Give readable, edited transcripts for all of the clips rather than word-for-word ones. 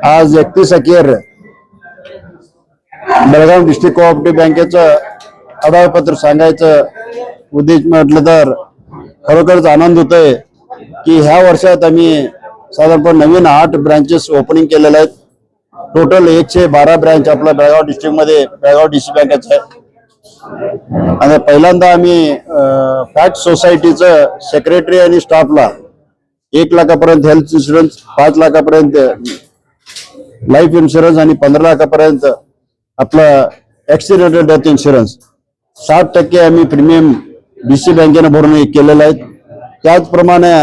आज 31 अखेर Belgaum district cooperative बँकेचं आढावापत्र सांगायचं उद्देश म्हटलं तर खरोखरच आनंद होतोय की ह्या वर्षात आम्ही साधारणपणे नवीन 8 ब्रांचेस ओपनिंग केलेले आहेत। टोटल 112 ब्रांच आपल्या बेळगाव डिस्ट्रिक्ट मध्ये बेळगाव डीसी बँकेचं आहे। आणि पहिल्यांदा आम्ही फॅक्ट सोसायटीचं सेक्रेटरी आणि स्टाफला 1 लाखापर्यंत हेल्थ इन्शुरन्स, 5 लाखापर्यंत लाईफ इन्शुरन्स आणि 15 लाखापर्यंत आपला ऍक्सिडेंटल डेथ इन्शुरन्स 60% आम्ही प्रीमियम डीसी बँकेने भरून केलेलं आहे। त्याचप्रमाणे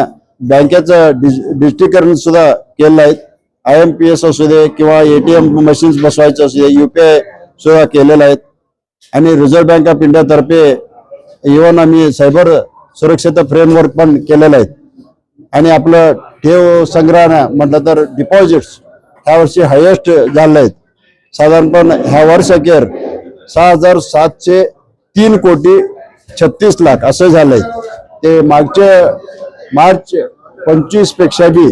बँकेचं डिजिटलीकरण सुद्धा केलेलं आहे। IMPS असू दे किंवा ATM मशीन्स बसवायचं असू दे, UPI सुद्धा केलेलं आहे। आणि रिझर्व्ह बँक ऑफ इंडिया तर्फे इव्हन आम्ही सायबर सुरक्षेचं फ्रेमवर्क पण केलेलं आहे। आणि आपलं ठेव संग्रह म्हटलं तर डिपॉझिट्स ह्या वर्षी हायेस्ट झाले आहेत। साधारणपणे ह्या वर्ष अखेर 6,703 कोटी 36 लाख असं झालंय। ते मागचे मार्च 25 पेक्षा बी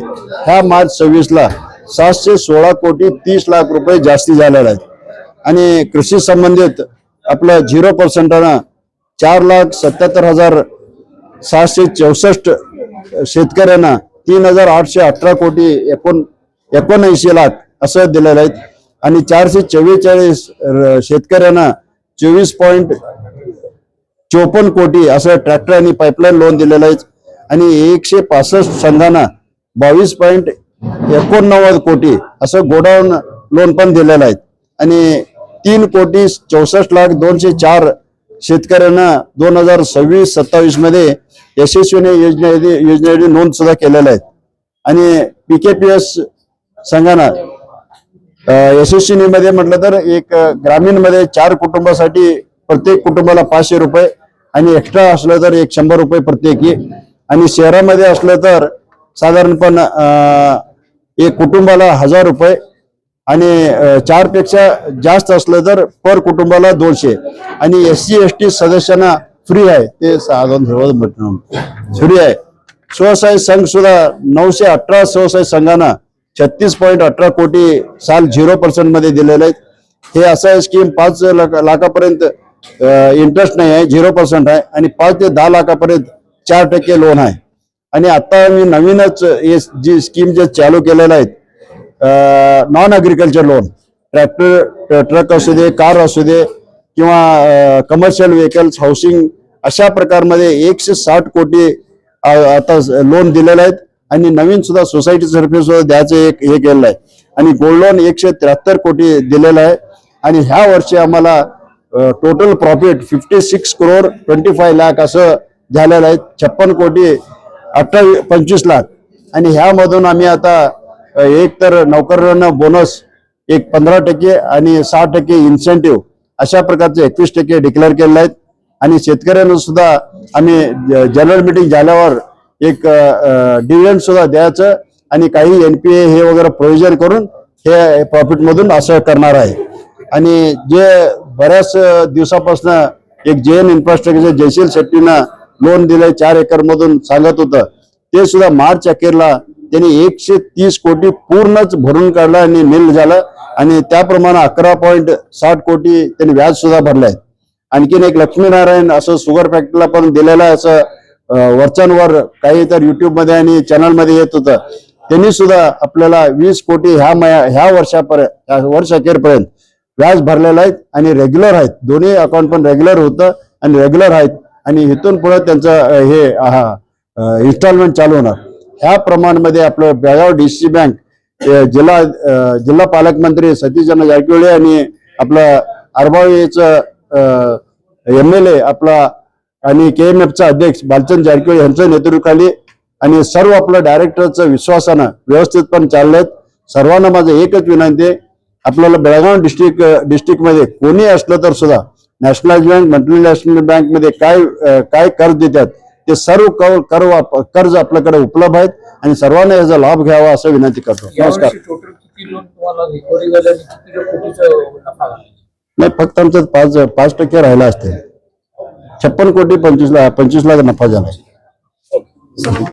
ह्या मार्च 26 ला 716 कोटी 30 लाख रुपये जास्ती झालेले आहेत। आणि कृषी संबंधित आपलं 0% 4,77,764 शेतकऱ्यांना 3,818 कोटी 79 लाख असं दिलेलं आहे। आणि 444 शेतकऱ्यांना 24.54 कोटी असं ट्रॅक्टर आणि पाईपलाईन लोन दिलेलं आहे। आणि 165 संघांना 22.89 कोटी असं गोडाऊन लोन पण दिलेलं आहे। आणि 3,64,02,04 शेतकऱ्यांना 2026-27 मध्ये यशस्वीने योजनेची नोंद सुद्धा केलेल्या आहेत। आणि PKPS संघांना यशस्वी मध्ये म्हटलं तर एक ग्रामीण मध्ये 4 कुटुंबासाठी प्रत्येक कुटुंबाला 500 रुपये आणि एक्स्ट्रा असलं तर 100 रुपये प्रत्येकी। आणि शहरामध्ये असलं तर साधारणपणे एक कुटुंबाला 1000 रुपये आणि 4 पेक्षा जास्त असलं तर पर कुटुंबाला 200। आणि SC/ST सदस्यांना फ्री आहे, ते फ्री आहे। स्वसहाय्य संघ सुद्धा 918 स्वसहाय्य संघांना 36.18 कोटी साल 0% मध्ये दिलेले आहेत। हे असं स्कीम 5 लाखापर्यंत इंटरेस्ट नाही आहे, 0% आहे। आणि 5 ते 10 लाखापर्यंत 4% लोन आहे। आणि आता मी नवीनच जी स्कीम जे चालू केलेलं आहे non agriculture loan, tractor, truck असू दे, कार असू दे किंवा कमर्शियल व्हेकल्स, हाऊसिंग अशा प्रकारमध्ये 160 कोटी आता लोन दिलेले आहेत। आणि नवीन सुद्धा सोसायटी तर्फे सुद्धा द्यायचं एक हे केलेलं आहे। आणि गोल्ड लोन 173 कोटी दिलेलं आहे। आणि ह्या वर्षी आम्हाला टोटल प्रॉफिट 56 करोड 25 लाख असं झालेलं आहे, 56 कोटी 25 लाख। आणि ह्यामधून आम्ही आता एक तर नोकरांना बोनस एक 15% आणि 6% इन्सेंटिव्ह अशा प्रकारचे 21% डिक्लेअर केलेले आहेत। आणि शेतकऱ्यांना सुद्धा आम्ही जनरल मीटिंग झाल्यावर एक डिव्हिडंड सुद्धा द्यायचं आणि काही NPA हे वगैरे प्रोव्हिजन करून हे प्रॉफिट मधून असं करणार आहे। आणि जे बऱ्याच दिवसापासून एक JN इन्फ्रास्ट्रक्चर जयशील शेट्टीनं लोन दिलंय 4 एकर मधून सांगत होतं, ते सुद्धा मार्च अखेरला त्यांनी 130 कोटी पूर्णच भरून काढलं आणि नील झालं। आणि त्याप्रमाणे 11.60 कोटी त्यांनी व्याज सुद्धा भरलंय। आणखीन एक लक्ष्मीनारायण असं शुगर फॅक्टरीला पण दिलेलं आहे, असं वरच्यावर काही तर YouTube मध्ये आणि चॅनल मध्ये येत होतं। त्यांनी सुद्धा आपल्याला 20 कोटी ह्या वर्ष अखेरपर्यंत व्याज भरलेलं आहे। आणि रेग्युलर आहेत, दोन्ही अकाउंट पण रेग्युलर होतं आणि रेग्युलर आहेत। आणि इथून पुढे त्यांचं हे इन्स्टॉलमेंट चालू होणार। ह्या प्रमाणामध्ये आपलं बेळगाव डीसी बँक जिल्हा पालकमंत्री सतीशचंद्र जारकिहोळी आणि आपलं आरबावीचं MLA आपला आणि KMFचा अध्यक्ष बालचंद जारकिहोळी यांच्या नेतृत्वाखाली आणि सर्व आपल्या डायरेक्टरचं विश्वासानं व्यवस्थित पण चाललेत। सर्वांना माझं एकच विनंती आहे, आपल्याला बेळगाव डिस्ट्रिक्ट मध्ये कोणी असलं तर सुद्धा नॅशनलाइज बँक, मल्टीनॅशनल बँक मध्ये काय कर्ज देतात ते सर्व कर्ज आपल्याकडे उपलब्ध आहेत आणि सर्वांना याचा लाभ घ्यावा असं विनंती करतो। नमस्कार। नाही, फक्त आमचं 5% राहिला असते। 56 कोटी 25 लाख नफा झाला।